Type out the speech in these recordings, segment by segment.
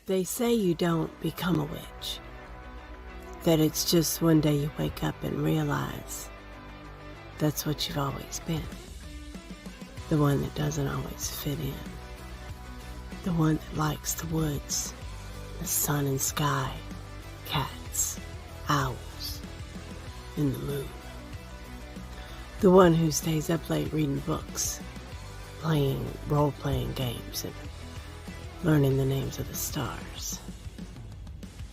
They say you don't become a witch. That it's just one day you wake up and realize that's what you've always been. The one that doesn't always fit in. The one that likes the woods, the sun and sky, cats, owls, and the moon. The one who stays up late reading books, playing role-playing games, and learning the names of the stars.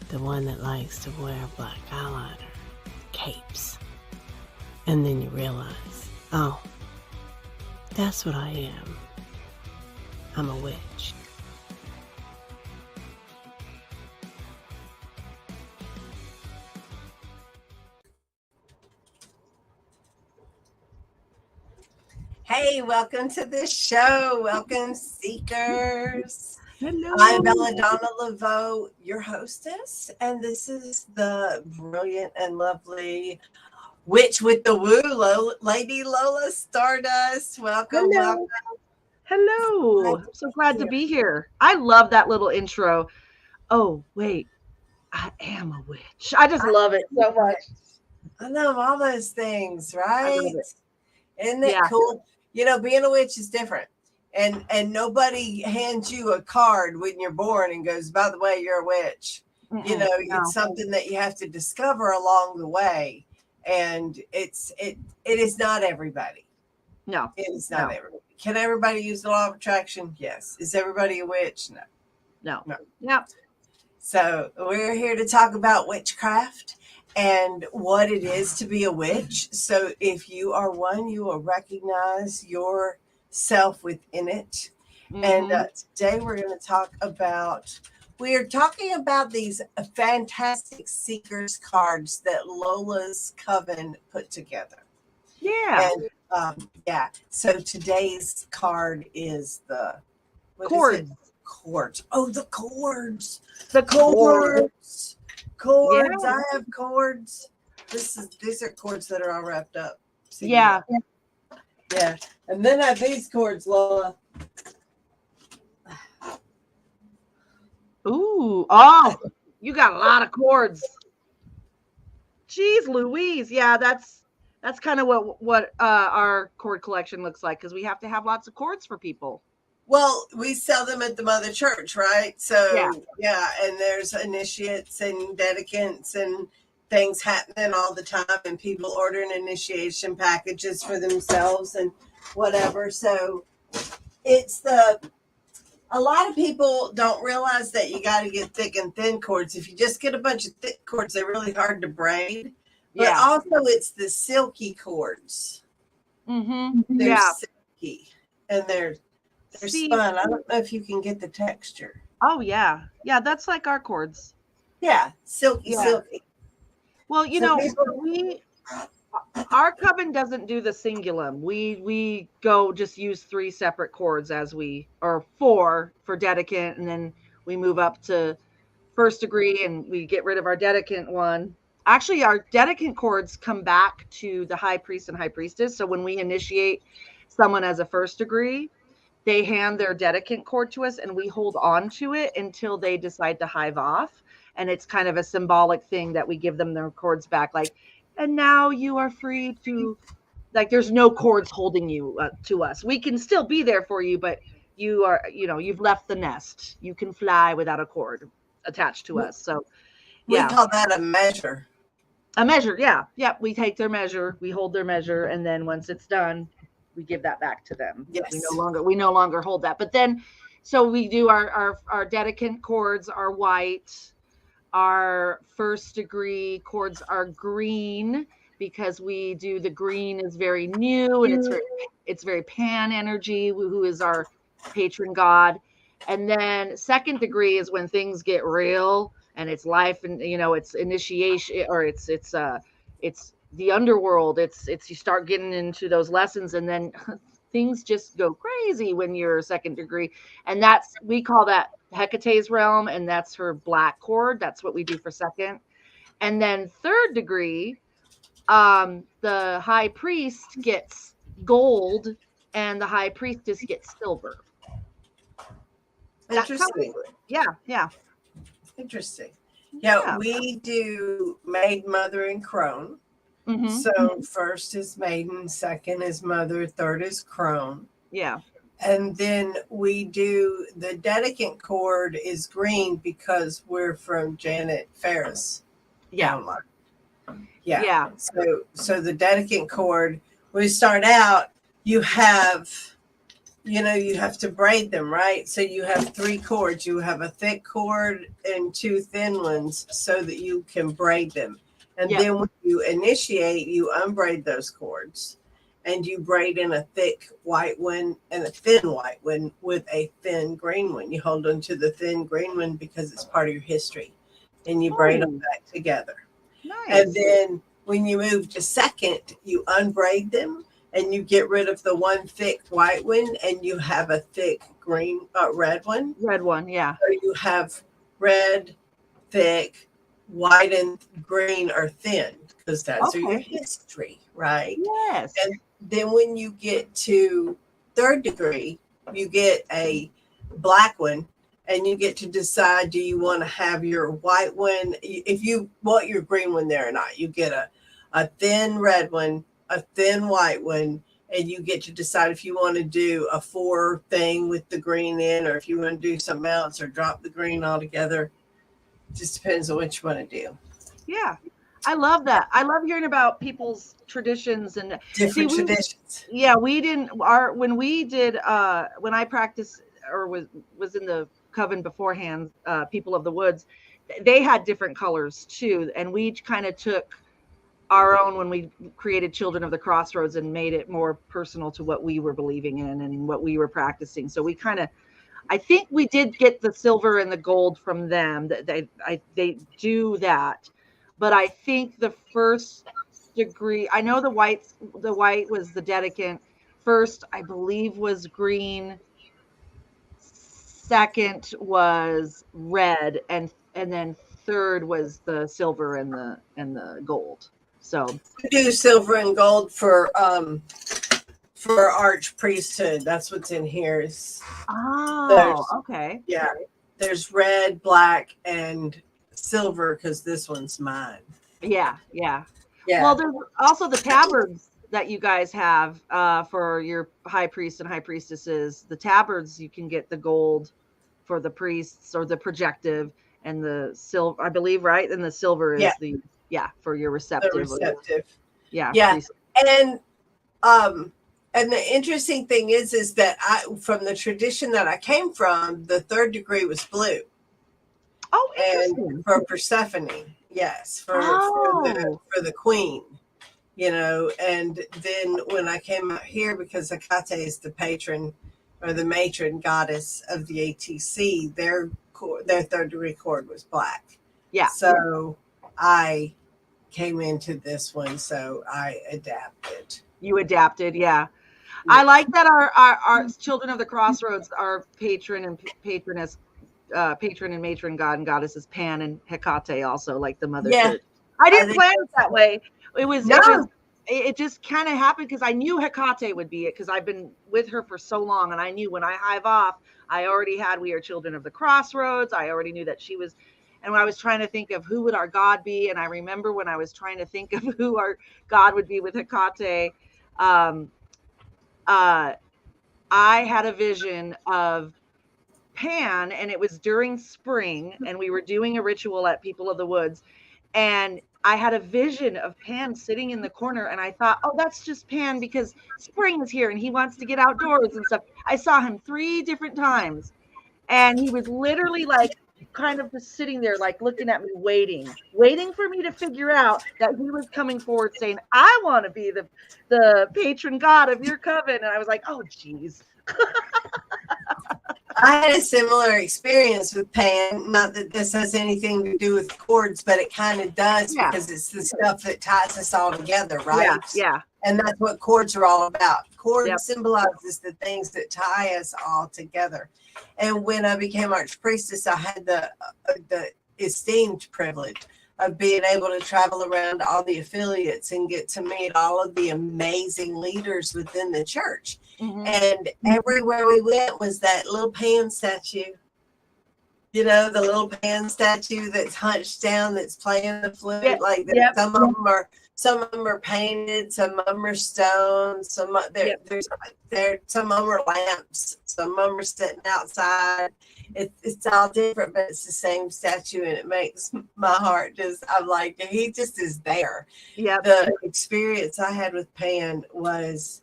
The one that likes to wear black eyeliner, capes. And then you realize, oh, that's what I am. I'm a witch. Hey, welcome to the show. Welcome, seekers. Hello. I'm Belladonna LaVeau, your hostess, and this is the brilliant and lovely witch with the woo, Lady Lola Stardust. Welcome, welcome. Hello. I'm so glad to be here. I love that little intro. Oh, wait. I am a witch. I just love it so much. I love all those things, right? Isn't it cool? You know, being a witch is different. And nobody hands you a card when you're born and goes, by the way, you're a witch. You know, it's something that you have to discover along the way. And it is not everybody. No. It is not everybody. Can everybody use the law of attraction? Yes. Is everybody a witch? No. Yep. So we're here to talk about witchcraft and what it is to be a witch. So if you are one, you will recognize yourself within it. Mm-hmm. And today we're talking about these fantastic Seekers cards that Lola's Coven put together. Yeah. And so today's card is the cords. Cords. Oh, the cords. The cords. Cords. Yeah. I have cords. These are cords that are all wrapped up. See, yeah. And then I have these cords, Lola. Ooh. Oh, you got a lot of cords. Jeez Louise. Yeah, that's kind of what our cord collection looks like, because we have to have lots of cords for people. Well, we sell them at the Mother Church, right? So, and there's initiates and dedicants and things happening all the time, and people ordering initiation packages for themselves and whatever. So a lot of people don't realize that you got to get thick and thin cords. If you just get a bunch of thick cords, they're really hard to braid. But also it's the silky cords. Mm-hmm. They're silky and they're spun. I don't know if you can get the texture. Oh, yeah. Yeah, that's like our cords. Yeah, silky. Well, our coven doesn't do the singulum. We go just use 3 separate cords or 4 for dedicant, and then we move up to first degree and we get rid of our dedicant one. Actually, our dedicant cords come back to the high priest and high priestess. So when we initiate someone as a first degree, they hand their dedicant cord to us and we hold on to it until they decide to hive off. And it's kind of a symbolic thing that we give them their cords back. Like, and now you are free to, like, there's no cords holding you to us. We can still be there for you, but you are, you've left the nest. You can fly without a cord attached to us. So we call that a measure. A measure. Yeah. Yeah. We take their measure, we hold their measure. And then once it's done, we give that back to them. Yes. We no longer hold that. But then, so we do our dedicant cords are white. Our first degree cords are green, because we do the green is very new and it's very Pan energy, who is our patron god. And then second degree is when things get real and it's life and it's initiation, or it's the underworld. It's you start getting into those lessons, and then things just go crazy when you're second degree. And we call that Hecate's realm, and that's her black cord. That's what we do for second. And then third degree, the high priest gets gold and the high priestess gets silver. Interesting. Yeah. Interesting. Yeah, we do maid, mother, and crone. Mm-hmm. So first is maiden, second is mother, third is crone. Yeah. And then we do the dedicant cord is green because we're from Janet Ferris. Yeah. Yeah. So the dedicant cord, when we start out, you have to braid them, right? So you have 3 cords. You have a thick cord and 2 thin ones so that you can braid them. And then when you initiate, you unbraid those cords and you braid in a thick white one and a thin white one with a thin green one. You hold on to the thin green one because it's part of your history and you braid them back together. Nice. And then when you move to second, you unbraid them and you get rid of the one thick white one and you have a thick red one. Red one, yeah. So you have red, thick, white, and green are thin because that's your history, right? Yes. And then when you get to 3rd degree, you get a black one and you get to decide, do you want to have your white one? If you want your green one there or not, you get a thin red one, a thin white one, and you get to decide if you want to do a 4 thing with the green in, or if you want to do something else or drop the green altogether. Just depends on what you want to do. Yeah. I love that. I love hearing about people's traditions and different traditions. Yeah, we didn't when I practiced or was in the coven beforehand, People of the Woods, they had different colors too, and we kind of took our own when we created Children of the Crossroads and made it more personal to what we were believing in and what we were practicing. So we I think we did get the silver and the gold from them. They do that, but I think the 1st degree, I know the white was the dedicant. 1st, I believe, was green. 2nd was red, and then 3rd was the silver and the gold. So we do silver and gold for archpriesthood. That's what's in here. Okay. Yeah, there's red, black, and silver because this one's mine. Yeah. Well, there's also the tabards that you guys have for your high priests and high priestesses. The tabards, you can get the gold for the priests or the projective, and the silver, I believe, right? And the silver is for your receptive. The receptive. Yeah. And the interesting thing is that from the tradition that I came from, the 3rd degree was blue. Oh, interesting. And for Persephone, yes, for the queen, And then when I came out here, because Hecate is the patron or the matron goddess of the ATC, their 3rd degree cord was black. Yeah. So I came into this one, so I adapted. You adapted, yeah. I like that our Children of the Crossroads, our patron and matron god and goddess is Pan and Hecate, also like the mother church. I didn't plan it that way. It just kind of happened because I knew Hecate would be it because I've been with her for so long, and I knew when I hive off, I already had We Are Children of the Crossroads. I already knew that she was, and when I was trying to think of who would our God be, and I remember when I was trying to think of who our God would be with Hecate, I had a vision of Pan, and it was during spring, and we were doing a ritual at People of the Woods, and I had a vision of Pan sitting in the corner, and I thought, oh, that's just Pan because spring is here and he wants to get outdoors and stuff. I saw him 3 different times, and he was literally like kind of just sitting there, like looking at me, waiting for me to figure out that he was coming forward saying, I want to be the patron god of your coven. And I was like, oh, geez. I had a similar experience with Pan. Not that this has anything to do with cords, but it kind of does because it's the stuff that ties us all together, right? Yeah. And that's what cords are all about. Cord symbolizes the things that tie us all together. And when I became archpriestess, I had the esteemed privilege of being able to travel around all the affiliates and get to meet all of the amazing leaders within the church. Mm-hmm. And everywhere we went was that little Pan statue. You know, the little Pan statue that's hunched down, that's playing the flute. Yep. Like Yep. some of them are painted, some of them are stone, some some of them are lamps, some of them are sitting outside. It's all different, but it's the same statue, and it makes my heart I'm like, he just is there. Yeah. The experience I had with Pan was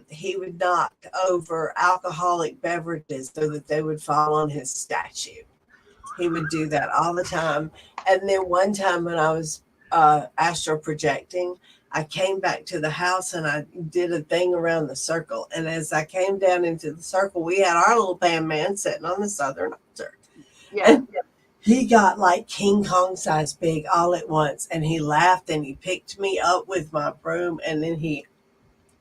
he would knock over alcoholic beverages so that they would fall on his statue. He would do that all the time. And then one time when I was astral projecting, I came back to the house and I did a thing around the circle. And as I came down into the circle, we had our little Pan man sitting on the southern altar. Yeah. And he got like King Kong size big all at once. And he laughed and he picked me up with my broom, and then he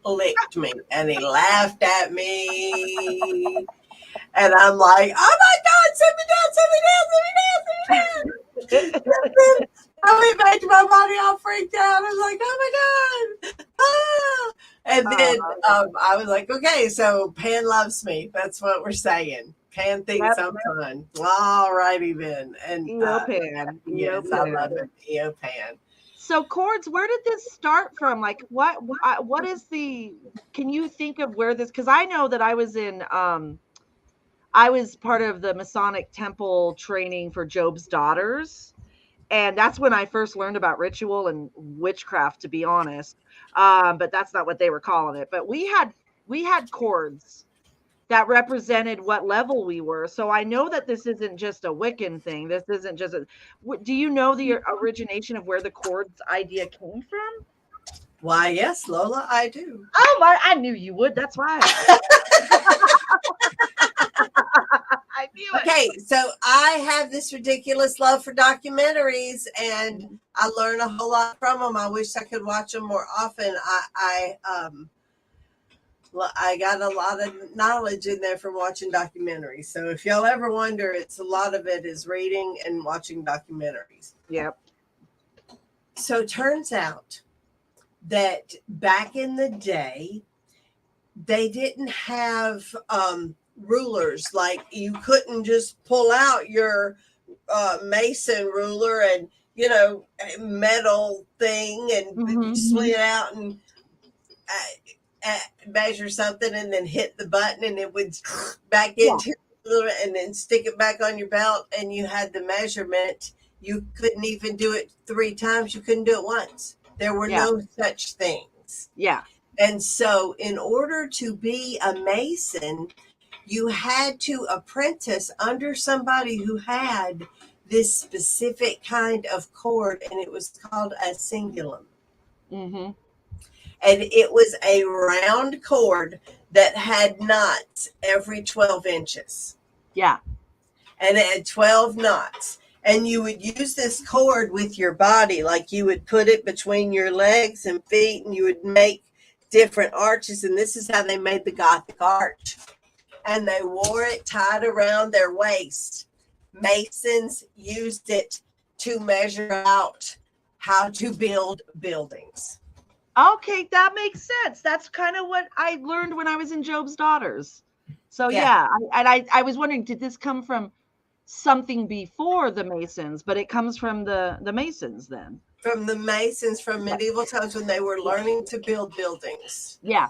licked me and he laughed at me. And I'm like, oh my God, sit me down, sit me down, sit me down, sit me down. I went back to my body all freaked out. I was like, oh my God. Ah. And then I was like, okay, so Pan loves me. That's what we're saying. Pan thinks I'm fun. All righty then. And Pan. Yes, I love it. Pan. So chords, where did this start from? Like what is can you think of where this, because I know that I was part of the Masonic temple training for Job's daughters. And that's when I first learned about ritual and witchcraft, to be honest. But that's not what they were calling it. But we had chords that represented what level we were. So I know that this isn't just a Wiccan thing. This isn't just do you know the origination of where the chords idea came from? Why, yes, Lola, I do. Oh my, I knew you would. That's why. I knew it. Okay, so I have this ridiculous love for documentaries, and I learn a whole lot from them. I wish I could watch them more often. I got a lot of knowledge in there from watching documentaries. So if y'all ever wonder, a lot of it is reading and watching documentaries. Yep. So it turns out that back in the day, they didn't have rulers. Like, you couldn't just pull out your Mason ruler and, metal thing and swing it out and measure something and then hit the button and it would back into and then stick it back on your belt, and you had the measurement. You couldn't even do it 3 times. You couldn't do it once. There were no such things. Yeah. And so in order to be a Mason, you had to apprentice under somebody who had this specific kind of cord, and it was called a cingulum. Mm-hmm. And it was a round cord that had knots every 12 inches. Yeah. And it had 12 knots. And you would use this cord with your body, like you would put it between your legs and feet, and you would make different arches. And this is how they made the Gothic arch. And they wore it tied around their waist. Masons used it to measure out how to build buildings. Okay, that makes sense. That's kind of what I learned when I was in Job's daughters. So I was wondering, did this come from something before the Masons? But it comes from the Masons then. From the Masons, from medieval times when they were learning to build buildings. Yeah.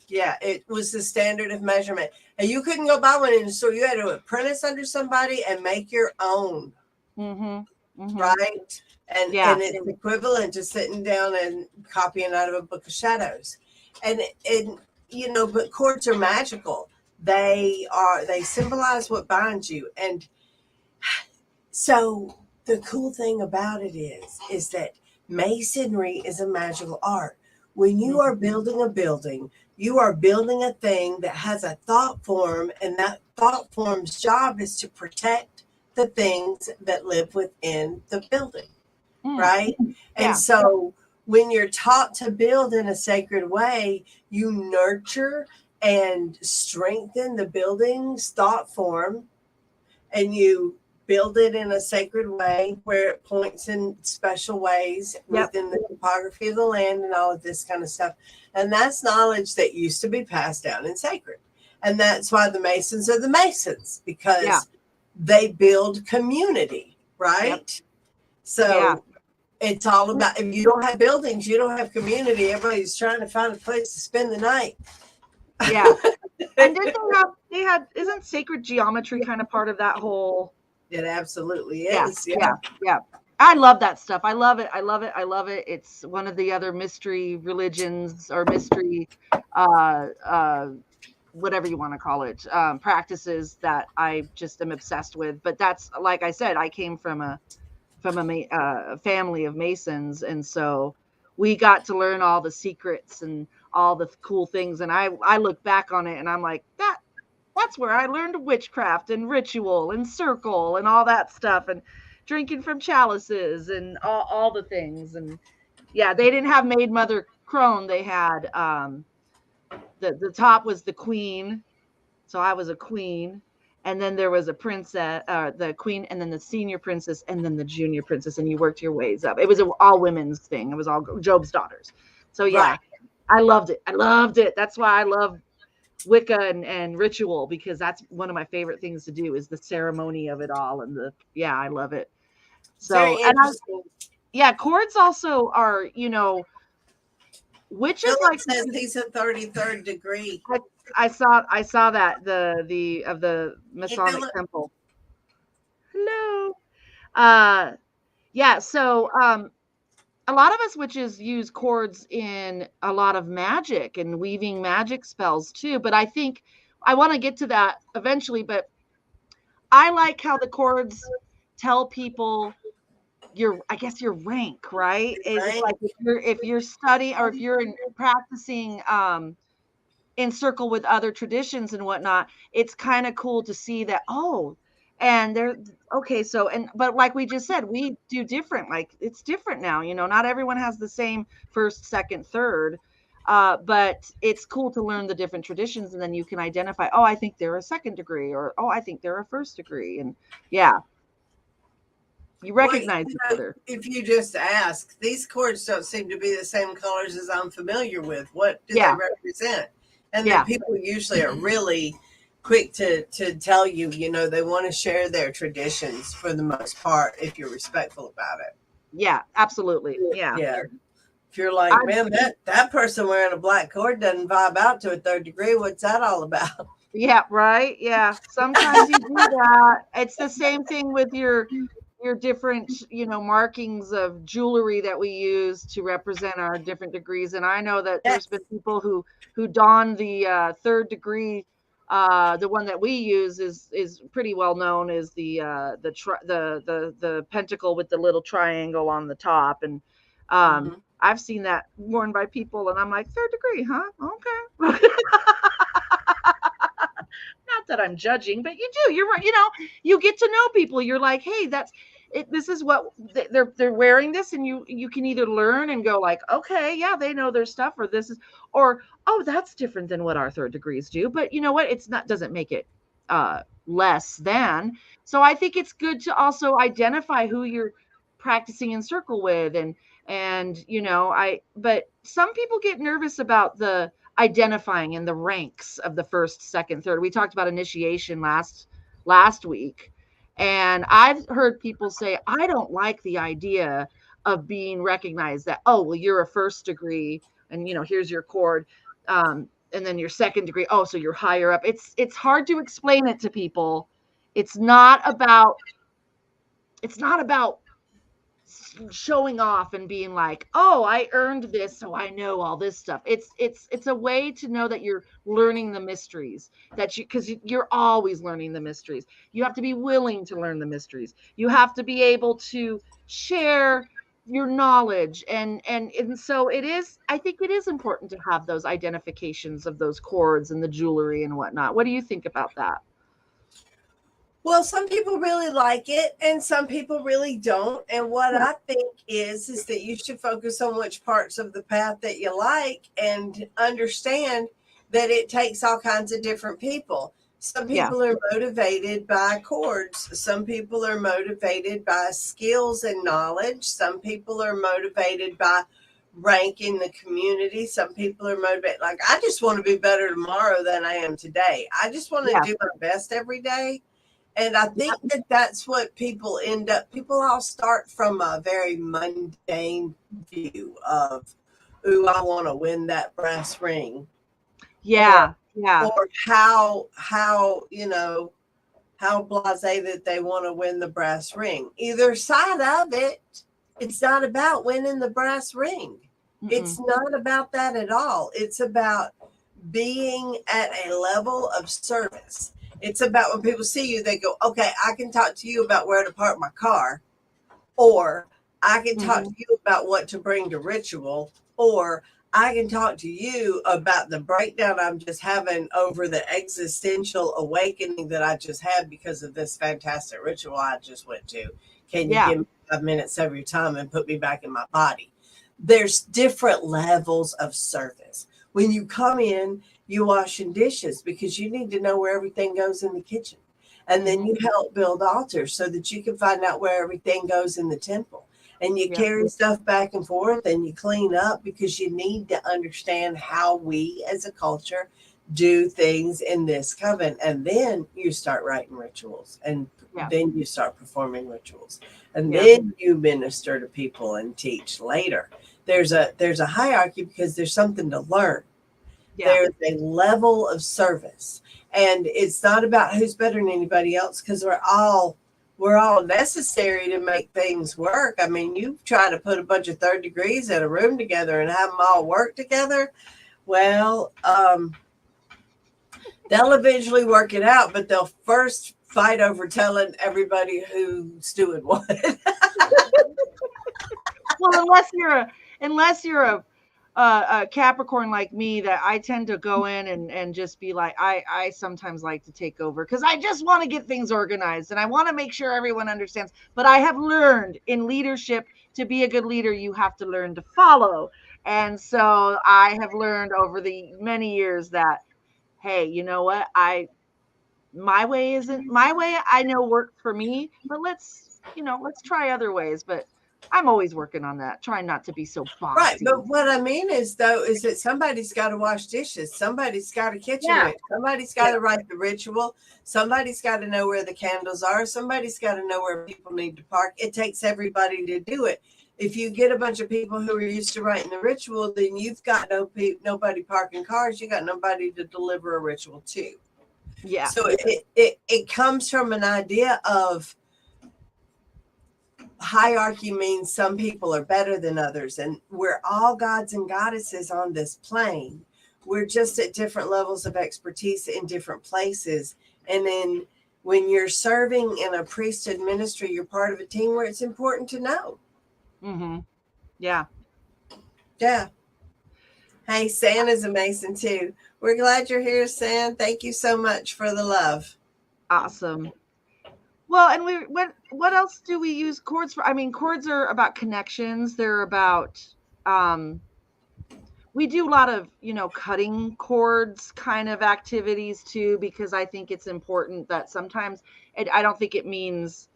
Yeah, it was the standard of measurement. And you couldn't go buy one in the store. You had to apprentice under somebody and make your own. Mm-hmm. Right? And it's equivalent to sitting down and copying out of a book of shadows. And but chords are magical. They symbolize what binds you. And so the cool thing about it is that Masonry is a magical art. When you are building a building, you are building a thing that has a thought form, and that thought form's job is to protect the things that live within the building. Right? And so when you're taught to build in a sacred way, you nurture and strengthen the building's thought form, and you build it in a sacred way where it points in special ways within the topography of the land and all of this kind of stuff. And that's knowledge that used to be passed down in sacred. And that's why the Masons are the Masons, because they build community, right? Yep. So it's all about, if you don't have buildings, you don't have community. Everybody's trying to find a place to spend the night. Yeah. And did they had isn't sacred geometry kind of part of that whole? It absolutely is. Yeah. I love that stuff. I love it. It's one of the other mystery religions or mystery whatever you want to call it, practices that I just am obsessed with. But that's, like I said, I came from a family of Masons, and so we got to learn all the secrets and all the cool things. And I look back on it and I'm like, that's where I learned witchcraft and ritual and circle and all that stuff, and drinking from chalices and all the things. And yeah, they didn't have Maid Mother Crone. They had the top was the queen, so I was a queen, and then there was a princess, the queen, and then the senior princess, and then the junior princess, and you worked your ways up. It was an all women's thing. It was all Job's daughters. So yeah, right. I loved it. That's why I love Wicca and ritual, because that's one of my favorite things to do, is the ceremony of it all. And I love it. So, and chords also are, which is like, says he's a 33rd degree. I saw that the Masonic Temple. Hello. So a lot of us witches use chords in a lot of magic and weaving magic spells too, but I think I want to get to that eventually. But I like how the chords tell people your rank, right? It's like if you're studying, or if you're practicing in circle with other traditions and whatnot, it's kind of cool to see that, and they're okay. So, but like we just said, we do different, like it's different now, not everyone has the same first, second, third, but it's cool to learn the different traditions, and then you can identify, I think they're a second degree, or I think they're a first degree. And you recognize each other. If you just ask, these chords don't seem to be the same colors as I'm familiar with. What do they represent? And then people usually are really quick to tell you, they want to share their traditions for the most part, if you're respectful about it. Yeah, absolutely. Yeah. If you're like, man, that person wearing a black cord doesn't vibe out to a third degree, what's that all about? Yeah, right. Yeah. Sometimes you do that. It's the same thing with your different, markings of jewelry that we use to represent our different degrees. And I know that there's been people who don the third degree. The one that we use is pretty well known as the pentacle with the little triangle on the top. And I've seen that worn by people, and I'm like, third degree, huh? Okay. Not that I'm judging, but you do. You're right. You get to know people. You're like, hey, that's it. This is what they're wearing this, and you can either learn and go like, okay, yeah, they know their stuff, or this is, or that's different than what our third degrees do. But you know what? It's not, doesn't make it less than. So I think it's good to also identify who you're practicing in circle with, and but some people get nervous about the identifying in the ranks of the first, second, third. We talked about initiation last week, and I've heard people say, I don't like the idea of being recognized that, you're a first degree, and here's your cord, and then your second degree, so you're higher up. It's hard to explain it to people. It's not about showing off and being like, I earned this, so I know all this stuff. It's a way to know that you're learning the mysteries, because you're always learning the mysteries. You have to be willing to learn the mysteries. You have to be able to share your knowledge, and so I think it is important to have those identifications of those cords and the jewelry and whatnot. What do you think about that? Well, some people really like it, and some people really don't. And what I think is that you should focus on which parts of the path that you like, and understand that it takes all kinds of different people. Some people are motivated by chords. Some people are motivated by skills and knowledge. Some people are motivated by rank in the community. Some people are motivated, like, I just want to be better tomorrow than I am today. I just want to do my best every day. And I think that that's what people end up, people all start from a very mundane view of, ooh, I want to win that brass ring. Yeah. Or how, how blasé that they want to win the brass ring. Either side of it, it's not about winning the brass ring. It's not about that at all. It's about being at a level of service. It's about when people see you, they go, okay, I can talk to you about where to park my car, or I can talk to you about what to bring to ritual, or I can talk to you about the breakdown I'm just having over the existential awakening that I just had because of this fantastic ritual I just went to. Can you give me 5 minutes of your time and put me back in my body? There's different levels of service. When you come in, you washing dishes because you need to know where everything goes in the kitchen. And then you help build altars so that you can find out where everything goes in the temple. And you carry stuff back and forth and you clean up because you need to understand how we as a culture do things in this coven. And then you start writing rituals, and then you start performing rituals, and then you minister to people and teach later. There's a hierarchy because there's something to learn. There's a level of service, and it's not about who's better than anybody else, because we're all necessary to make things work. I mean, you try to put a bunch of third degrees in a room together and have them all work together. Well, they'll eventually work it out, but they'll first fight over telling everybody who's doing what. Well, unless you're a Capricorn like me, that I tend to go in and just be like, I sometimes like to take over because I just want to get things organized and I want to make sure everyone understands. But I have learned in leadership, to be a good leader, you have to learn to follow. And so I have learned over the many years that, hey, you know what? My way isn't my way. I know works for me, but let's try other ways. But I'm always working on that, trying not to be so bossy. Right, but what I mean is that somebody's got to wash dishes, somebody's got to kitchen it, somebody's got to write the ritual, somebody's got to know where the candles are, somebody's got to know where people need to park. It takes everybody to do it. If you get a bunch of people who are used to writing the ritual, then you've got nobody parking cars. You got nobody to deliver a ritual to. Yeah. So it comes from an idea of hierarchy means some people are better than others, and we're all gods and goddesses on this plane. We're just at different levels of expertise in different places. And then when you're serving in a priesthood ministry, you're part of a team where it's important to know. Yeah. Hey, San is a Mason too. We're glad you're here, San. Thank you so much for the love. Awesome. Well, and what else do we use chords for? I mean, chords are about connections. They're about, we do a lot of, cutting chords kind of activities too, because I think it's important that sometimes, I don't think it means,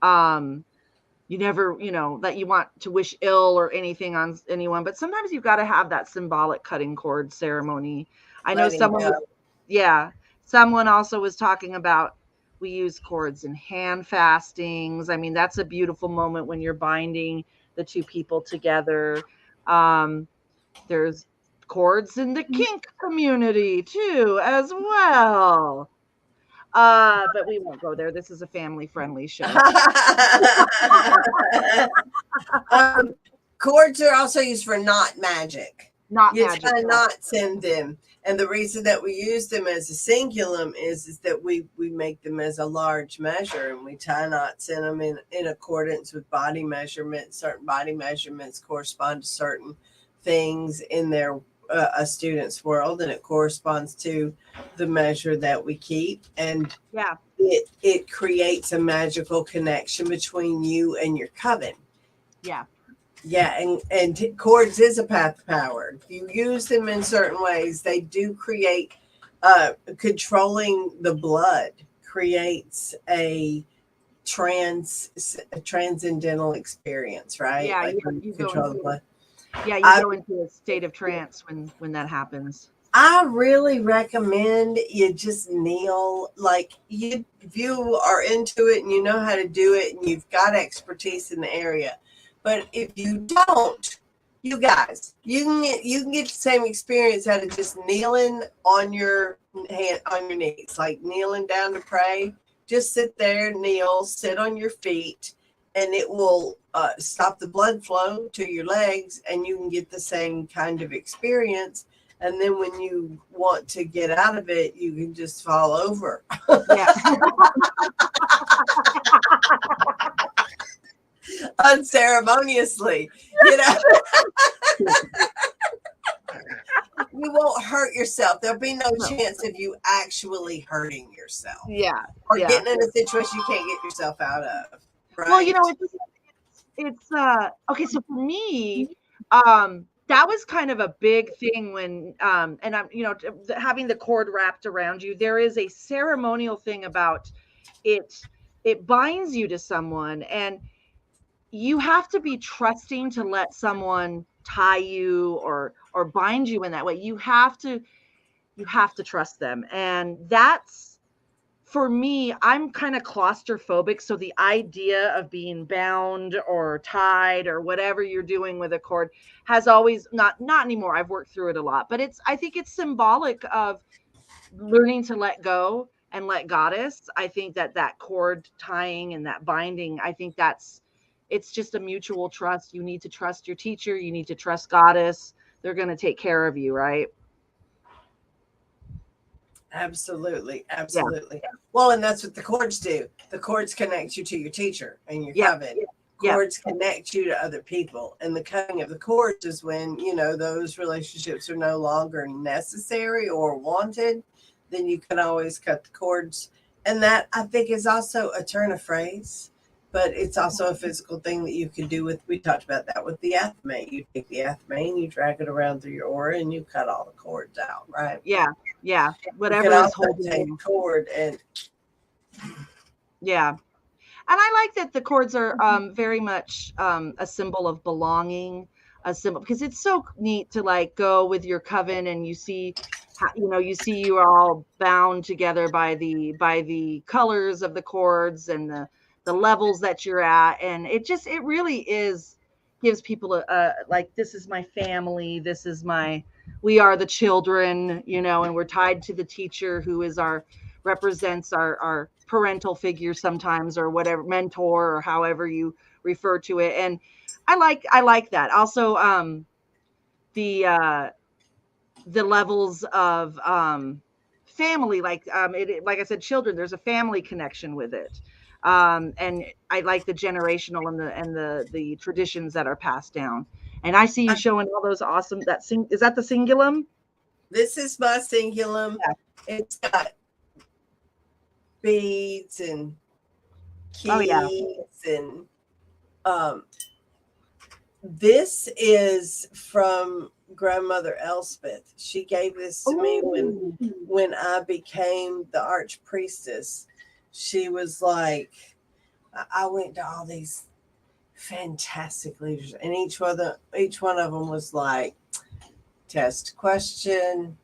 you never, that you want to wish ill or anything on anyone, but sometimes you've got to have that symbolic cutting cord ceremony. I know someone also was talking about, we use cords in hand fastings. I mean, that's a beautiful moment when you're binding the two people together. There's cords in the kink community too, as well. But we won't go there. This is a family-friendly show. Cords are also used for not magic. You cannot send them. And the reason that we use them as a singulum is that we make them as a large measure, and we tie knots in them in accordance with body measurements. Certain body measurements correspond to certain things in a student's world, and it corresponds to the measure that we keep. And it creates a magical connection between you and your coven. And cords is a path of power. If you use them in certain ways, they do create controlling the blood creates a transcendental experience, right? Yeah, like you control the blood. Yeah, you go into a state of trance when that happens. I really recommend you just kneel. Like if you are into it and you know how to do it and you've got expertise in the area. But if you don't, you guys, you can get the same experience out of just kneeling on your hand on your knees, like kneeling down to pray. Just sit there, kneel, sit on your feet, and it will stop the blood flow to your legs, and you can get the same kind of experience. And then when you want to get out of it, you can just fall over. Yeah. Unceremoniously, you know. You won't hurt yourself. There'll be no chance of you actually hurting yourself. Yeah. Or getting in a situation you can't get yourself out of. Right? Well, you know, it's okay. So for me, that was kind of a big thing when, and I'm, you know, having the cord wrapped around you, there is a ceremonial thing about it. It binds you to someone, and you have to be trusting to let someone tie you or bind you in that way. You have to trust them. And that's, for me, I'm kind of claustrophobic. So the idea of being bound or tied or whatever you're doing with a cord has always not anymore. I've worked through it a lot, but I think it's symbolic of learning to let go and let Goddess. I think that cord tying and that binding, I think it's just a mutual trust. You need to trust your teacher. You need to trust Goddess. They're going to take care of you, right? Absolutely. Yeah. Well, and that's what the cords do. The cords connect you to your teacher and your coven. Cords connect you to other people. And the cutting of the cords is when, you know, those relationships are no longer necessary or wanted. Then you can always cut the cords. And that, I think, is also a turn of phrase. But it's also a physical thing that you can do with, we talked about that with the athame. You take the athame, you drag it around through your aura, and you cut all the cords out, right? Yeah. Whatever is holding the cord and yeah. And I like that the cords are very much a symbol of belonging, a symbol, because it's so neat to like go with your coven and you see, you are all bound together by the colors of the cords and the levels that you're at. And it really gives people a like, this is my family. We are the children, and we're tied to the teacher who is represents our parental figure sometimes, or whatever, mentor, or however you refer to it. And I like that. Also, the levels of family, like like I said, children, there's a family connection with it. And I like the generational and the traditions that are passed down. And I see you showing all those awesome, is that the cingulum? This is my cingulum. Yeah. It's got beads and keys and this is from grandmother Elspeth. She gave this to me when I became the archpriestess. She was like, I went to all these fantastic leaders, and each one of them was like, test question.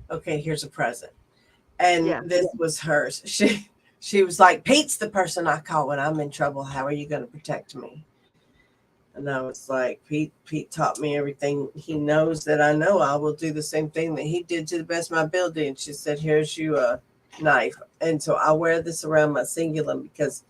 Okay, here's a present. And this was hers. She was like, Pete's the person I call when I'm in trouble. How are you going to protect me? And I was like, Pete taught me everything he knows that I know. I will do the same thing that he did to the best of my ability. And she said, here's you a knife. And so I wear this around my cingulum because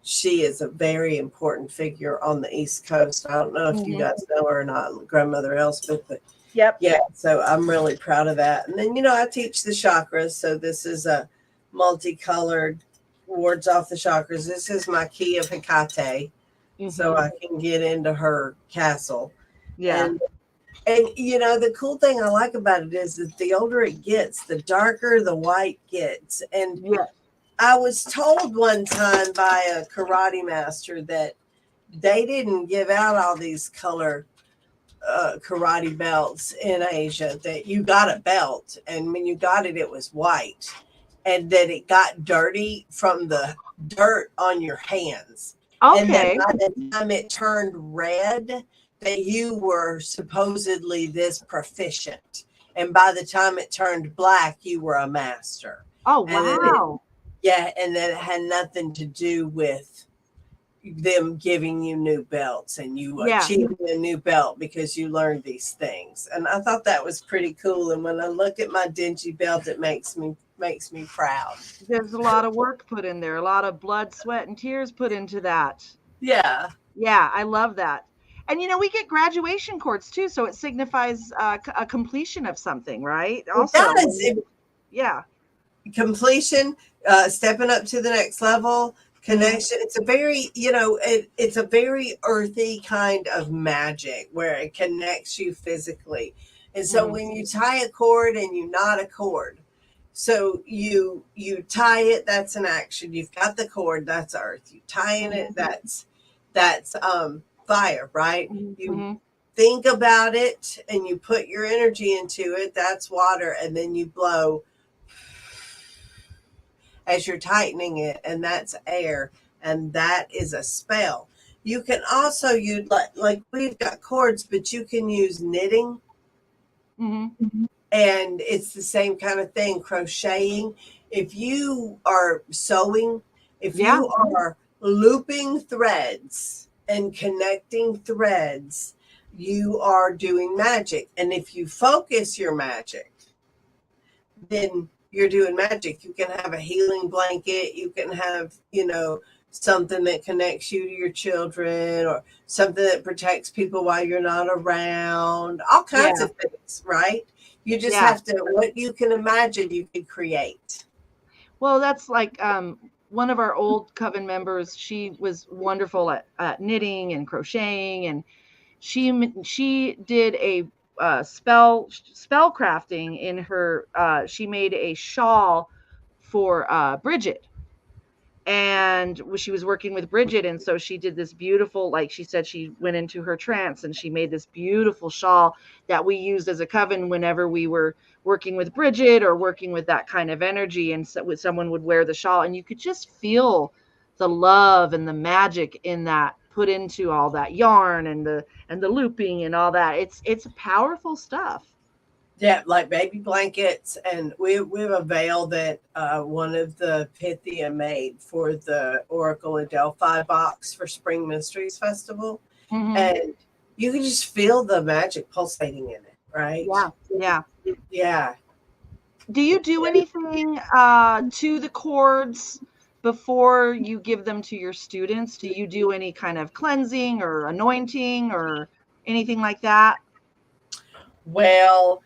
she is a very important figure on the East Coast. I don't know if you guys know her or not, grandmother Elspeth, but yeah, so I'm really proud of that. And then, I teach the chakras. So this is a multicolored, wards off the chakras. This is my key of Hecate. So I can get into her castle. Yeah. And the cool thing I like about it is that the older it gets, the darker the white gets. And I was told one time by a karate master that they didn't give out all these color karate belts in Asia, that you got a belt, and when you got it, it was white, and that it got dirty from the dirt on your hands. Okay. And then by the time it turned red, that you were supposedly this proficient. And by the time it turned black, you were a master. Oh, And then wow. and then it had nothing to do with them giving you new belts and you achieving a new belt because you learned these things. And I thought that was pretty cool. And when I look at my dingy belt, it makes me proud. There's a lot of work put in there, a lot of blood, sweat, and tears put into that. Yeah. Yeah, I love that. And we get graduation cords too, so it signifies a completion of something, right? Also, yeah. Completion, stepping up to the next level, connection. It's a very, it's a very earthy kind of magic where it connects you physically. And so when you tie a cord and you knot a cord, so you tie it, that's an action. You've got the cord, that's earth. You tying it, that's fire, right? You think about it and you put your energy into it, that's water, and then you blow as you're tightening it, and that's air, and that is a spell. You can also use like we've got cords, but you can use knitting, and it's the same kind of thing. Crocheting. If you are sewing, if you are looping threads and connecting threads, you are doing magic. And if you focus your magic, then you're doing magic. You can have a healing blanket. You can have, something that connects you to your children, or something that protects people while you're not around. All kinds of things, right? You just have to, what you can imagine, you can create. Well, that's like one of our old coven members. She was wonderful at knitting and crocheting, and she did a spell crafting in her. She made a shawl for Bridget, and she was working with Bridget, and so she did this beautiful, like she said, she went into her trance and she made this beautiful shawl that we used as a coven whenever we were working with Bridget or working with that kind of energy. And so someone would wear the shawl, and you could just feel the love and the magic in that, put into all that yarn and the looping and all that. It's powerful stuff. Yeah, like baby blankets. And we have a veil that one of the Pythia made for the Oracle of Delphi box for Spring Mysteries Festival. And you can just feel the magic pulsating in it, right? Yeah. Do you do anything to the cords before you give them to your students? Do you do any kind of cleansing or anointing or anything like that? Well,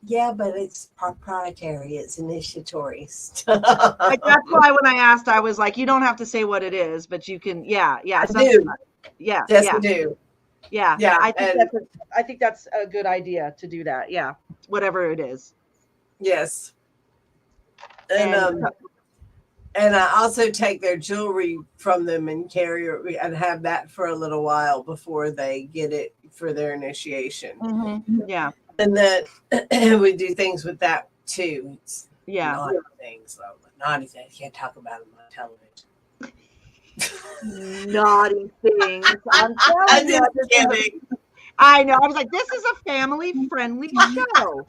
yeah, but it's proprietary. It's initiatory stuff. That's why when I asked, I was like, you don't have to say what it is, but you can. I do. Yes, I do. Yeah. I think that's a good idea to do that. Yeah, whatever it is. Yes. And I also take their jewelry from them and carry it and have that for a little while before they get it for their initiation. Yeah. And then we do things with that too. It's naughty things, Lola. Naughty things. You can't talk about them on television. Naughty things. I'm telling you. I know. I was like, this is a family-friendly show.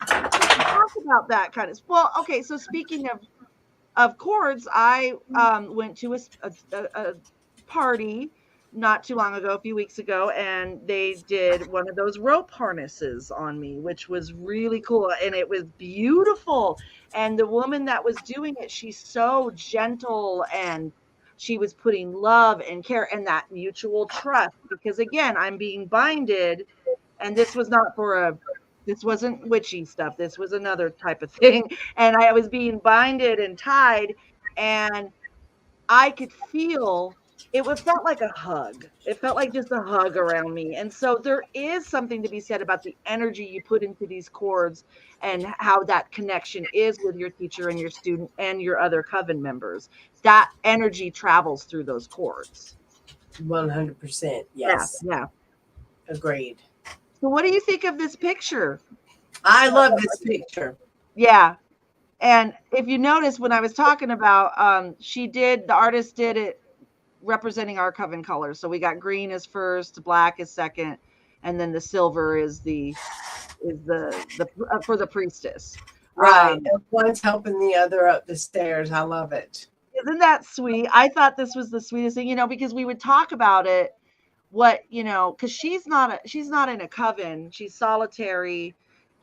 Talk about that kind of. Well, okay. So speaking of cords, I went to a party not too long ago, a few weeks ago, and they did one of those rope harnesses on me, which was really cool, and it was beautiful. And the woman that was doing it, she's so gentle, and she was putting love and care and that mutual trust, because again, I'm being binded, and this was not this wasn't witchy stuff. This was another type of thing. And I was being binded and tied, and I could feel it felt like a hug. It felt like just a hug around me. And so there is something to be said about the energy you put into these cords and how that connection is with your teacher and your student and your other coven members. That energy travels through those cords. 100%. Yes. Yeah. Agreed. So what do you think of this picture? I love this picture. Yeah. And if you notice, when I was talking about, the artist did it representing our coven colors. So we got green as first, black as second, and then the silver is the for the priestess. Right. One's helping the other up the stairs. I love it. Isn't that sweet? I thought this was the sweetest thing, because we would talk about it, because she's not in a coven, she's solitary,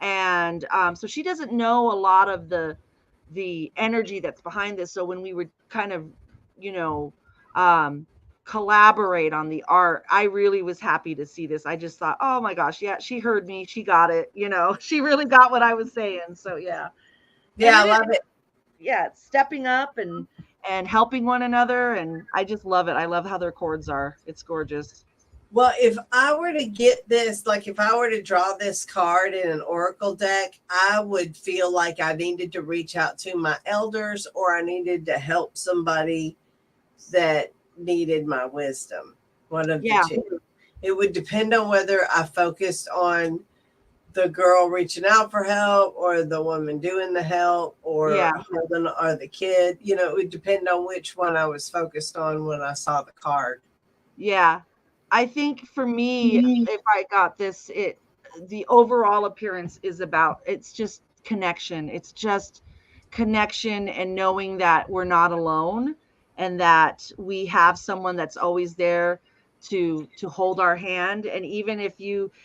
and so she doesn't know a lot of the energy that's behind this. So when we would kind of, collaborate on the art, I really was happy to see this. I just thought, oh my gosh, yeah, she heard me, she got it, she really got what I was saying. So yeah, I love it. Yeah, it's stepping up and helping one another, and I just love it. I love how their chords are. It's gorgeous. Well, if I were to get this, like if I were to draw this card in an oracle deck, I would feel like I needed to reach out to my elders, or I needed to help somebody that needed my wisdom. One of the two. It would depend on whether I focused on the girl reaching out for help, or the woman doing the help, or or the kid. It would depend on which one I was focused on when I saw the card. Yeah. I think for me, if I got this, the overall appearance is it's just connection. It's just connection and knowing that we're not alone, and that we have someone that's always there to hold our hand. And even if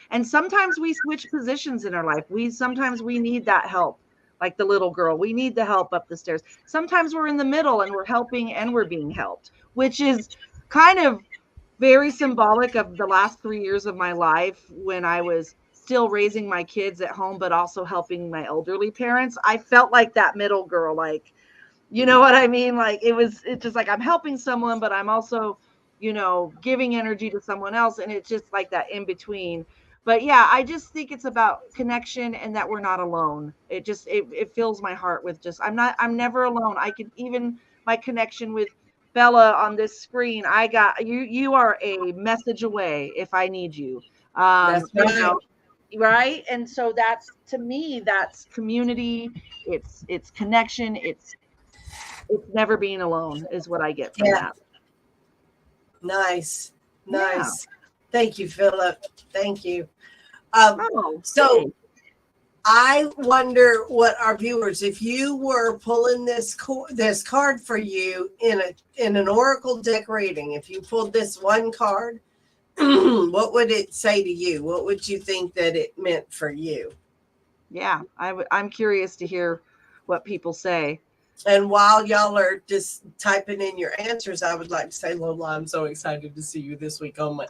and sometimes we switch positions in our life. Sometimes we need that help. Like the little girl, we need the help up the stairs. Sometimes we're in the middle and we're helping and we're being helped, which is kind of very symbolic of the last 3 years of my life, when I was still raising my kids at home, but also helping my elderly parents. I felt like that middle girl, like, you know what I mean? Like it's just like I'm helping someone, but I'm also, giving energy to someone else. And it's just like that in between. But yeah, I just think it's about connection, and that we're not alone. It fills my heart with I'm never alone. I can, even my connection with Bella on this screen, I got you are a message away if I need you. That's right. Right. And so that's, to me, that's community. It's connection. It's never being alone is what I get from that. Nice. Yeah. Thank you, Philip. Thank you. So I wonder what our viewers, if you were pulling this card for you in an oracle deck reading, if you pulled this one card, what would it say to you? What would you think that it meant for you? Yeah, I'm curious to hear what people say. And while y'all are just typing in your answers, I would like to say, Lola, I'm so excited to see you this week. Oh my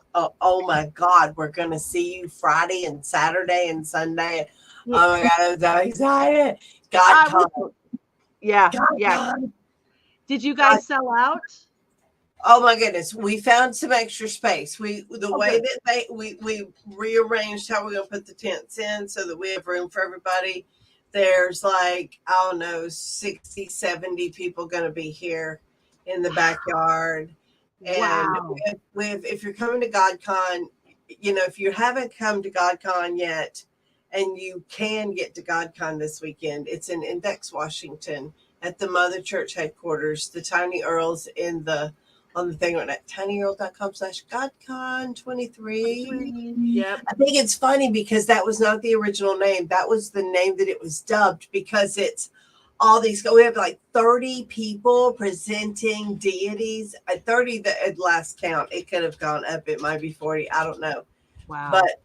God, we're going to see you Friday and Saturday and Sunday. Oh my God, I'm so excited. Yeah. Did you guys sell out? Oh my goodness, we found some extra space. We rearranged how we're going to put the tents in so that we have room for everybody. There's 60, 70 people going to be here in the backyard. And if you're coming to GodCon, if you haven't come to GodCon yet, and you can get to GodCon this weekend, it's in Index, Washington, at the Mother Church headquarters. The Tiny Earl's on the thing on that tinyurl.com/GodCon23. Yep. I think it's funny because that was not the original name. That was the name that it was dubbed, because it's all these. We have 30 people presenting deities. 30 at last count. It could have gone up. It might be 40. I don't know. Wow. But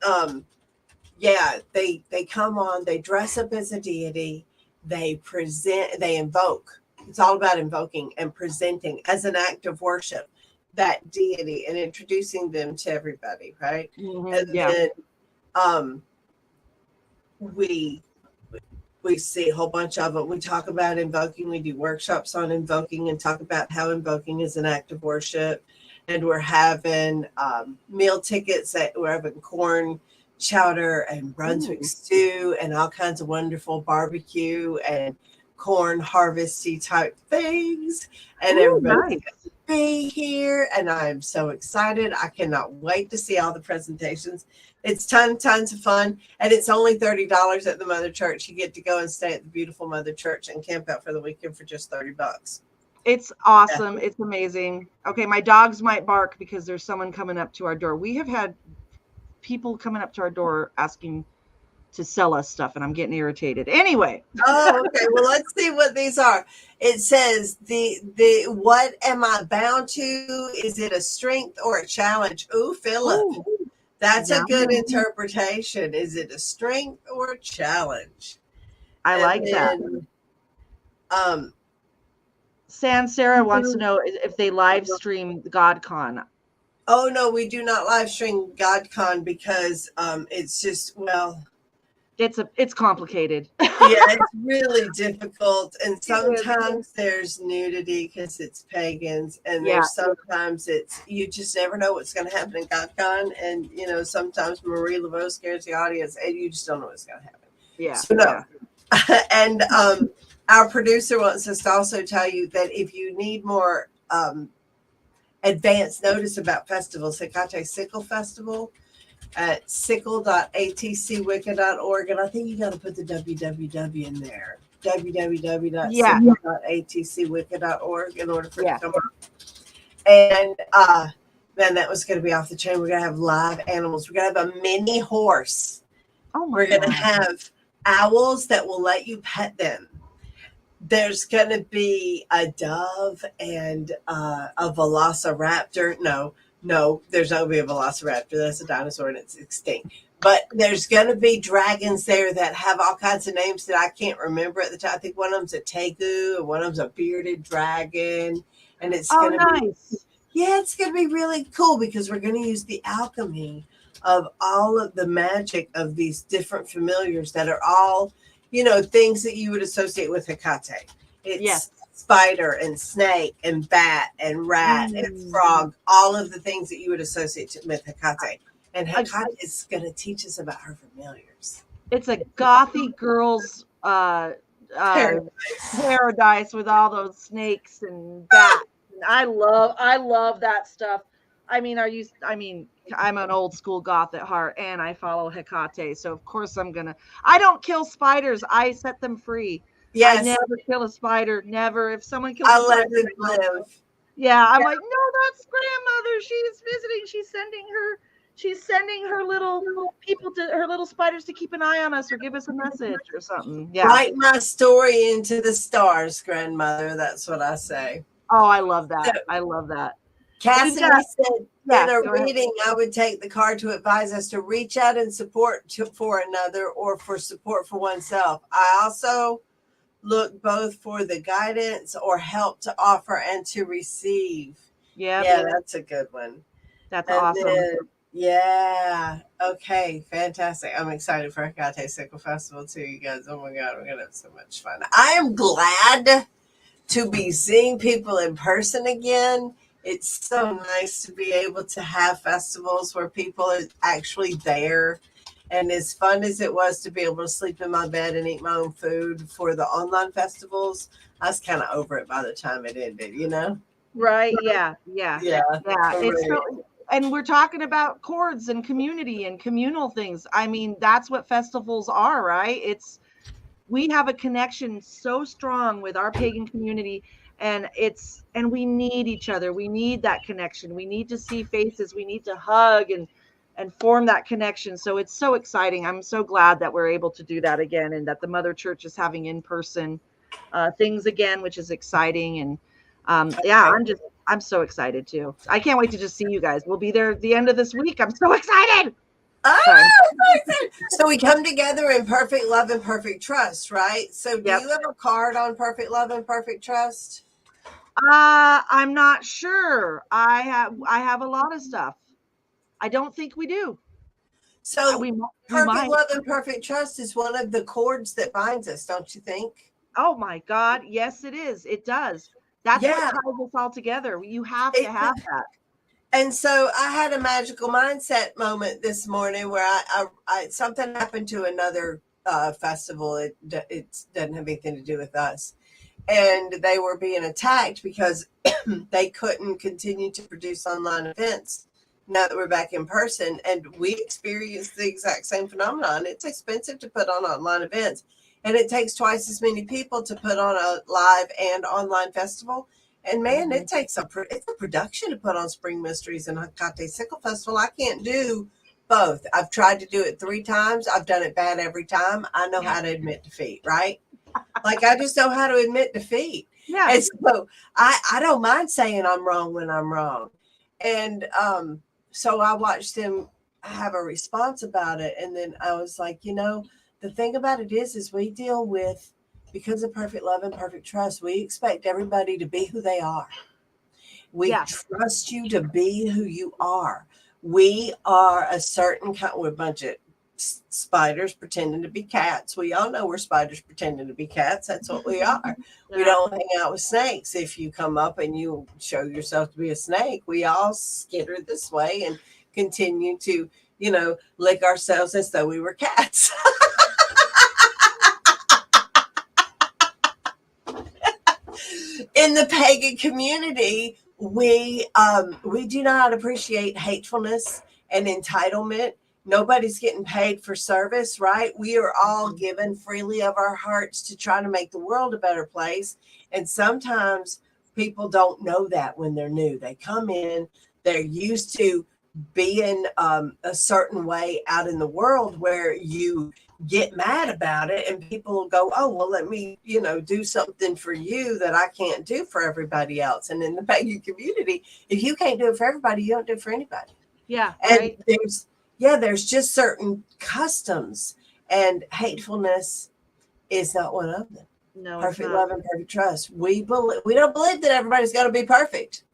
yeah, they come on. They dress up as a deity. They present. They invoke. It's all about invoking and presenting as an act of worship that deity and introducing them to everybody, right? Mm-hmm. And then we see a whole bunch of it. We talk about invoking. We do workshops on invoking and talk about how invoking is an act of worship. And we're having meal tickets. We're having corn chowder and Brunswick stew and all kinds of wonderful barbecue and corn harvesty type things, and everybody's going to be here, and I'm so excited. I cannot wait to see all the presentations. It's tons of fun, and it's only $30 at the Mother Church. You get to go and stay at the beautiful Mother Church and camp out for the weekend for just $30. It's awesome. Yeah. It's amazing. Okay, my dogs might bark because there's someone coming up to our door. We have had people coming up to our door asking to sell us stuff, and I'm getting irritated. Anyway. Oh, okay. Well, let's see what these are. It says the what am I bound to? Is it a strength or a challenge? Ooh, Philip. Ooh, That's yeah. a good interpretation. Is it a strength or a challenge? I And like that. Sarah wants to know if they live stream GodCon. Oh no, we do not live stream GodCon because it's just, well, it's complicated. Yeah, it's really difficult, and sometimes there's nudity because it's pagans, and there's sometimes it's, you just never know what's going to happen in GodCon, and you know, sometimes Marie LaVeau scares the audience, and you just don't know what's going to happen. Yeah. So no. And our producer wants us to also tell you that if you need more advance notice about festivals, Hecate Sickle Festival at sickle.atcwicca.org, and I think you got to put the www in there, www.sickle.atcwicca.org, in order for it to come up. And then that was going to be off the chain. We're going to have live animals. We're going to have a mini horse. We're going to have owls that will let you pet them. There's going to be a dove and a velociraptor. No, there's not going to be a velociraptor. That's a dinosaur and it's extinct. But there's going to be dragons there that have all kinds of names that I can't remember at the time. I think one of them's a tegu and one of them's a bearded dragon. And it's going to be, it's going to be really cool because we're going to use the alchemy of all of the magic of these different familiars that are all, you know, things that you would associate with Hecate. It's spider and snake and bat and rat and frog, all of the things that you would associate with Hecate. And Hecate is going to teach us about her familiars. It's a gothy girl's paradise with all those snakes and bats. And I love that stuff. I mean, I'm an old school goth at heart, and I follow Hecate, so of course I don't kill spiders. I set them free. Yes. I never kill a spider. Never. If someone kills a spider, let them live. Yeah, I'm like, no, that's grandmother. She's visiting. She's sending her little people her little spiders to keep an eye on us or give us a message or something. Yeah. Write my story into the stars, grandmother. That's what I say. Oh, I love that. I love that. Cassie said in a reading, I would take the card to advise us to reach out and support for another or for support for oneself. I also look both for the guidance or help to offer and to receive. Yeah, that's a good one. That's awesome. Okay, fantastic. I'm excited for Hecate Sickle Festival too, you guys. Oh my God, we're going to have so much fun. I am glad to be seeing people in person again. It's so nice to be able to have festivals where people are actually there. And as fun as it was to be able to sleep in my bed and eat my own food for the online festivals, I was kind of over it by the time it ended, you know? Right. Yeah. It's so, and we're talking about chords and community and communal things. I mean, that's what festivals are, right? We have a connection so strong with our pagan community. And we need each other. We need that connection. We need to see faces. We need to hug and form that connection. So it's so exciting. I'm so glad that we're able to do that again, and that the Mother Church is having in-person things again, which is exciting. And I'm so excited too. I can't wait to just see you guys. We'll be there at the end of this week. I'm so excited. So we come together in perfect love and perfect trust, right? So do you have a card on perfect love and perfect trust? I'm not sure. I have a lot of stuff. I don't think we do. So perfect love and perfect trust is one of the cords that binds us, don't you think? Oh my God. Yes, it is. It does. That's what ties us all together. You have to have that. And so I had a magical mindset moment this morning where I something happened to another festival. It doesn't have anything to do with us. And they were being attacked because they couldn't continue to produce online events now that we're back in person. And we experienced the exact same phenomenon. It's expensive to put on online events, and it takes twice as many people to put on a live and online festival. And man, it's a production to put on Spring Mysteries and Hecate Sickle Festival. I can't do both. I've tried to do it 3 times. I've done it bad every time. I know how to admit defeat, right? Like, I just know how to admit defeat. Yeah. And so I don't mind saying I'm wrong when I'm wrong. And so I watched them have a response about it. And then I was like, the thing about it is we deal with, because of perfect love and perfect trust, we expect everybody to be who they are. We trust you to be who you are. We are a certain kind, we're a bunch of spiders pretending to be cats. We all know we're spiders pretending to be cats. That's what we are. Yeah. We don't hang out with snakes. If you come up and you show yourself to be a snake, we all skitter this way and continue to, lick ourselves as though we were cats. In the pagan community, we do not appreciate hatefulness and entitlement. Nobody's getting paid for service, right? We are all given freely of our hearts to try to make the world a better place. And sometimes people don't know that when they're new. They come in, they're used to being a certain way out in the world where you get mad about it, and people will go, oh, well, let me, do something for you that I can't do for everybody else. And in the pagan community, if you can't do it for everybody, you don't do it for anybody. Yeah. And right. there's just certain customs, and hatefulness is not one of them. No, perfect love and perfect trust. We don't believe that everybody's going to be perfect.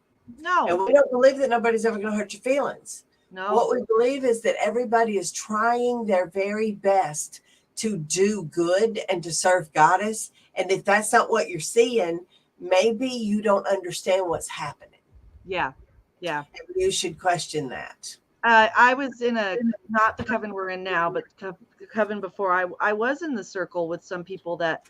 No. And we don't believe that nobody's ever going to hurt your feelings. No. What we believe is that everybody is trying their very best to do good and to serve Goddess. And if that's not what you're seeing, maybe you don't understand what's happening. Yeah. Yeah. And you should question that. I was in not the coven we're in now, but the coven before. I was in the circle with some people that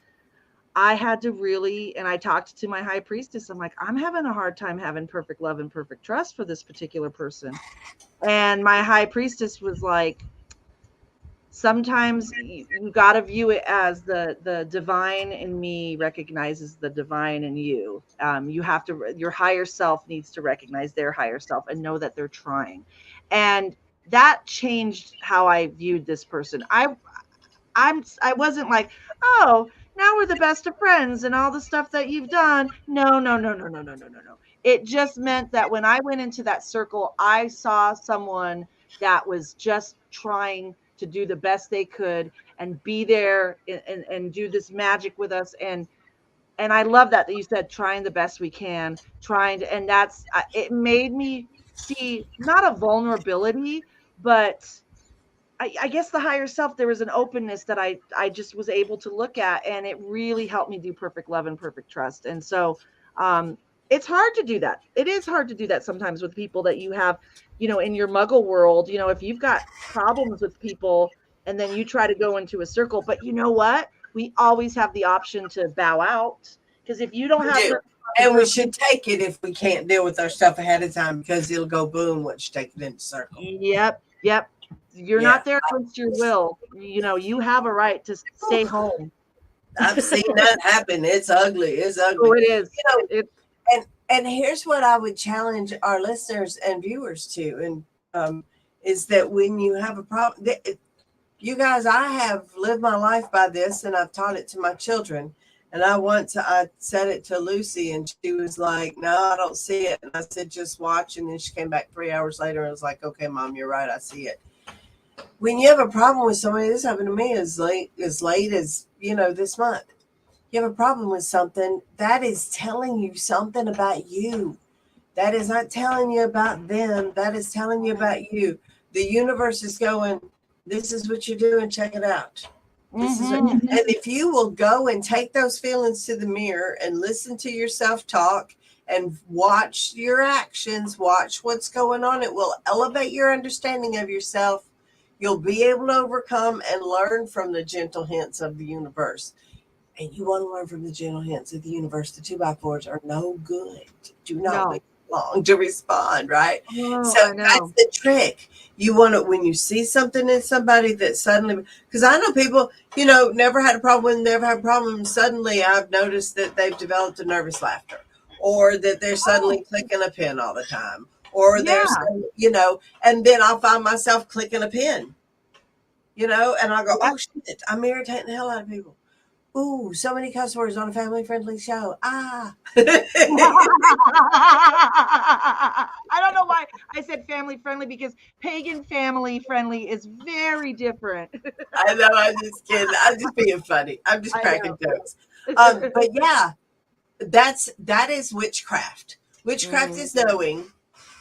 I had to really, and I talked to my high priestess. I'm like, I'm having a hard time having perfect love and perfect trust for this particular person. And my high priestess was like, sometimes you got to view it as the divine in me recognizes the divine in you. You have to, your higher self needs to recognize their higher self and know that they're trying. And that changed how I viewed this person. I wasn't like, oh, now we're the best of friends and all the stuff that you've done. No. It just meant that when I went into that circle, I saw someone that was just trying to do the best they could and be there and do this magic with us. And I love that you said trying the best we can, and that's, it made me see not a vulnerability, but I guess the higher self, there was an openness that I just was able to look at, and it really helped me do perfect love and perfect trust. And so it's hard to do that. It is hard to do that sometimes with people that you have, in your muggle world, if you've got problems with people and then you try to go into a circle, but you know what? We always have the option to bow out, because if you don't have and we should take it if we can't deal with our stuff ahead of time, because it'll go boom once you take it into circle. Yep. You're not there against your will. You have a right to stay home. I've seen that happen. It's ugly. It's ugly. Oh, it is. And here's what I would challenge our listeners and viewers to, and is that when you have a problem, you guys, I have lived my life by this, and I've taught it to my children. And I said it to Lucy, and she was like, no, I don't see it. And I said, just watch. And then she came back 3 hours later and was like, okay, Mom, you're right. I see it. When you have a problem with somebody, this happened to me as late as this month. You have a problem with something, that is telling you something about you. That is not telling you about them. That is telling you about you. The universe is going, this is what you're doing. Check it out. And if you will go and take those feelings to the mirror and listen to yourself talk and watch your actions, watch what's going on, it will elevate your understanding of yourself. You'll be able to overcome and learn from the gentle hints of the universe. And you want to learn from the gentle hints of the universe. The 2x4s are no good. Do not wait long to respond, right? So that's the trick. You want to, when you see something in somebody that suddenly, because I know people, never had a problem, and suddenly I've noticed that they've developed a nervous laughter, or that they're suddenly clicking a pen all the time, or there's, and then I'll find myself clicking a pin, and I'll go, oh shit, I'm irritating the hell out of people. Ooh, so many cuss words on a family-friendly show. I don't know why I said family-friendly, because pagan family-friendly is very different. I know, I'm just kidding. I'm just being funny. I'm just cracking jokes. But yeah, that is witchcraft. Witchcraft is knowing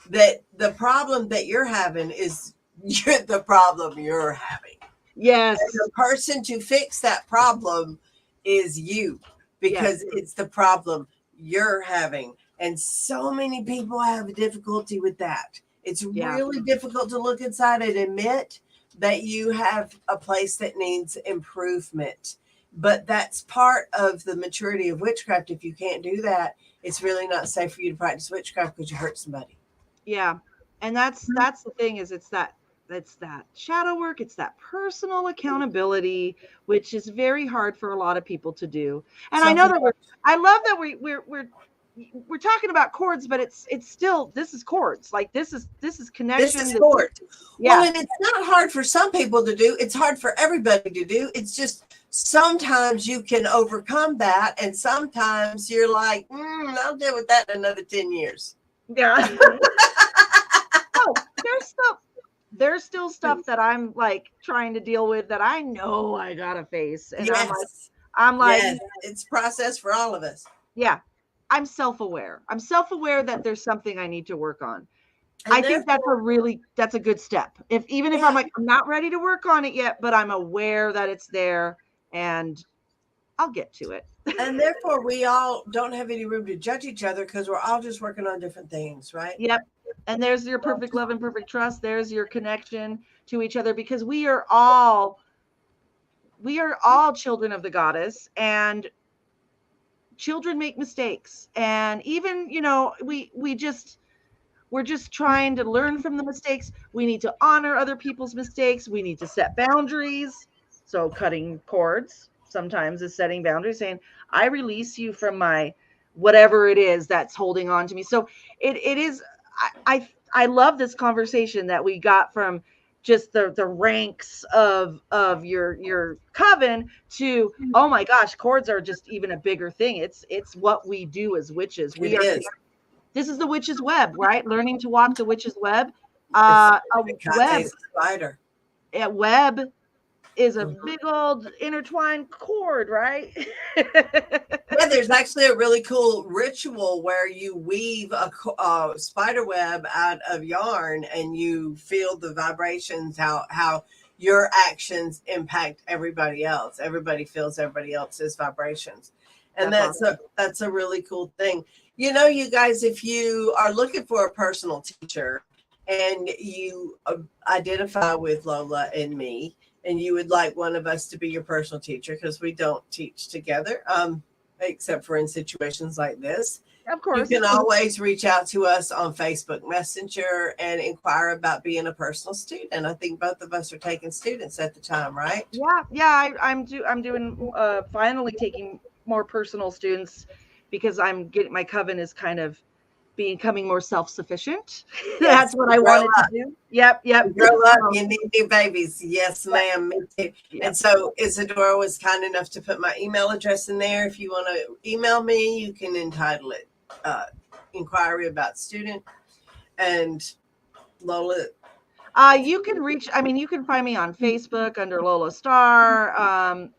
that the problem that you're having is the problem you're having. Yes. And the person to fix that problem is you, because it's the problem you're having. And so many people have difficulty with that. It's really difficult to look inside and admit that you have a place that needs improvement. But that's part of the maturity of witchcraft. If you can't do that, it's really not safe for you to practice witchcraft, because you hurt somebody. Yeah. And that's the thing, is it's that shadow work. It's that personal accountability, which is very hard for a lot of people to do. And I know that I love that we're talking about chords, but it's still, this is chords. Like this is connection. This is chords. Yeah. Well, and it's not hard for some people to do. It's hard for everybody to do. It's just sometimes you can overcome that, and sometimes you're like, I'll deal with that in another 10 years. Yeah. Oh, there's still stuff that I'm like trying to deal with that I know I gotta face. And I'm like, it's process for all of us. Yeah. I'm self-aware. That there's something I need to work on. And I think that's a good step. Even if I'm like, I'm not ready to work on it yet, but I'm aware that it's there and I'll get to it. And therefore we all don't have any room to judge each other, because we're all just working on different things, right? Yep. And there's your perfect love and perfect trust. There's your connection to each other, because we are all children of the goddess, and children make mistakes. And even, we're just trying to learn from the mistakes. We need to honor other people's mistakes. We need to set boundaries. So cutting cords sometimes is setting boundaries, saying, I release you from my whatever it is that's holding on to me. So it is, I love this conversation that we got from just the ranks of your coven to, oh my gosh, cords are just even a bigger thing. It's what we do as witches. This is the witch's web, right? Learning to walk the witch's web. A web is a big old intertwined cord, right? Yeah, there's actually a really cool ritual where you weave a spider web out of yarn, and you feel the vibrations, how your actions impact everybody else. Everybody feels everybody else's vibrations. And that's a really cool thing. You guys, if you are looking for a personal teacher and you identify with Lola and me, and you would like one of us to be your personal teacher, because we don't teach together, except for in situations like this. Of course. You can always reach out to us on Facebook Messenger and inquire about being a personal student. I think both of us are taking students at the time, right? Yeah. I'm doing finally taking more personal students, because I'm getting, my coven is kind of becoming more self-sufficient. Yes, that's what I wanted to do. Yep. Grow up, you need new babies. Yes, ma'am. Me too. Yep. And so Isadora was kind enough to put my email address in there. If you want to email me, you can entitle it inquiry about student. And Lola, you can find me on Facebook under Lola Starr.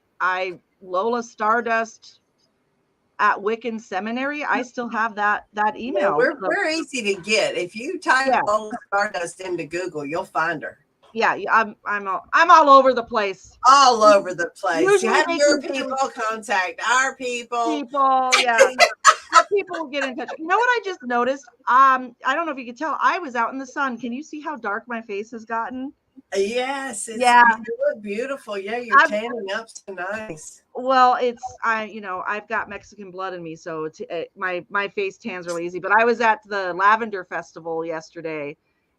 Lola Stardust at Wiccan Seminary. I still have that email. Yeah, we're easy to get. If you type Lola Stardust into Google, you'll find her. Yeah, I'm all over the place. All over the place. You have your people contact our people. Yeah. People will get in touch. You know what I just noticed? I don't know if you could tell. I was out in the sun. Can you see how dark my face has gotten? Yes. You look beautiful. Yeah, you're tanning up so nice. Well, I've got Mexican blood in me, so my face tans really easy. But I was at the Lavender Festival yesterday,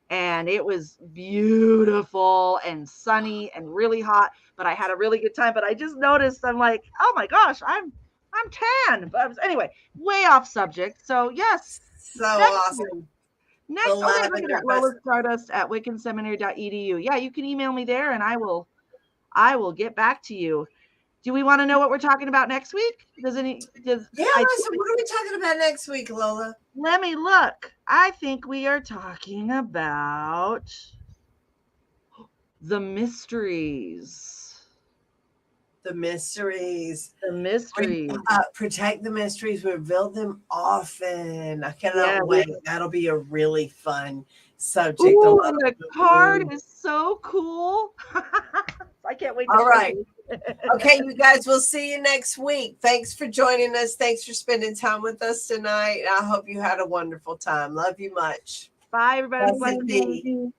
and it was beautiful and sunny and really hot. But I had a really good time. But I just noticed, I'm like, oh my gosh, I'm tan. But anyway, way off subject. So yes, so awesome. Next, The look at lavender that. Lola Stardust at wiccanseminary.edu. Yeah, you can email me there and I will get back to you. Do we want to know what we're talking about next week? So what are we talking about next week, Lola? Let me look. I think we are talking about the mysteries. The mysteries. The mysteries. Protect the mysteries. Reveal them often. I cannot wait. That'll be a really fun subject. Ooh, and the card is so cool. I can't wait. All right. Okay, you guys, we'll see you next week. Thanks for joining us. Thanks for spending time with us tonight. I hope you had a wonderful time. Love you much. Bye, everybody.